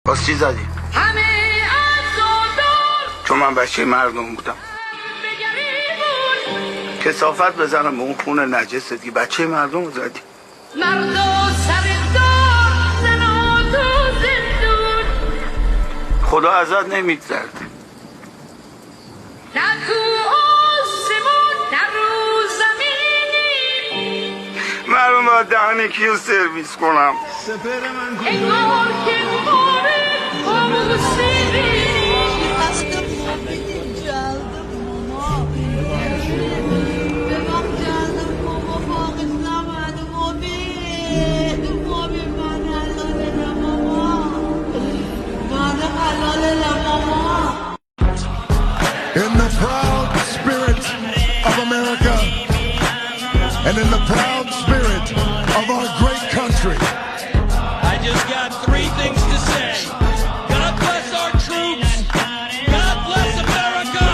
باز چی زدی؟ همه چون من بچه مردم بودم کثافت بزنم به اون خون نجست دیگه. بچه مردم رو زدی. مرد و سردار زن و تو زندون خدا ازت نمیگذرد. نه تو آسمون نه رو زمینی مردم باید دهن کیو سرویس کنم. انگار که ماره موسیقی In the proud spirit of America and in the proud spirit of our great country, I just got three things to say. God bless our troops. God bless America.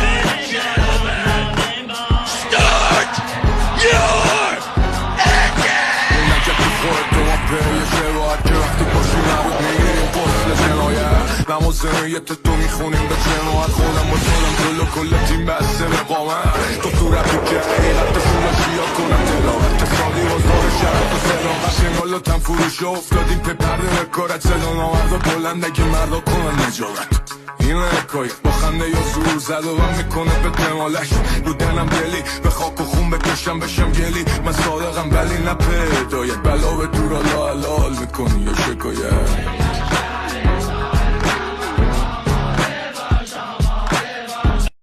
And gentlemen, start your نمازنیت تو میخونیم به جماعت خودم با جانم جلو کل تیم بسته رقامت تو تو رفتی که حقیقت فروشی ها کنم تلاوت سالی بازار شرط و صداقت شنالاتم فروش افتادیم پی پرده بکارت صدا نامرد و بلند اگه مردا کنن نجارت این حکایت با خنده یا زور زد و من میکنه به دمالش رو دنم دلی به خاک و خون بکشم بشم گلی من صادقم ولی نه پیدایت بلا به دور حلال میکنی یا شکایت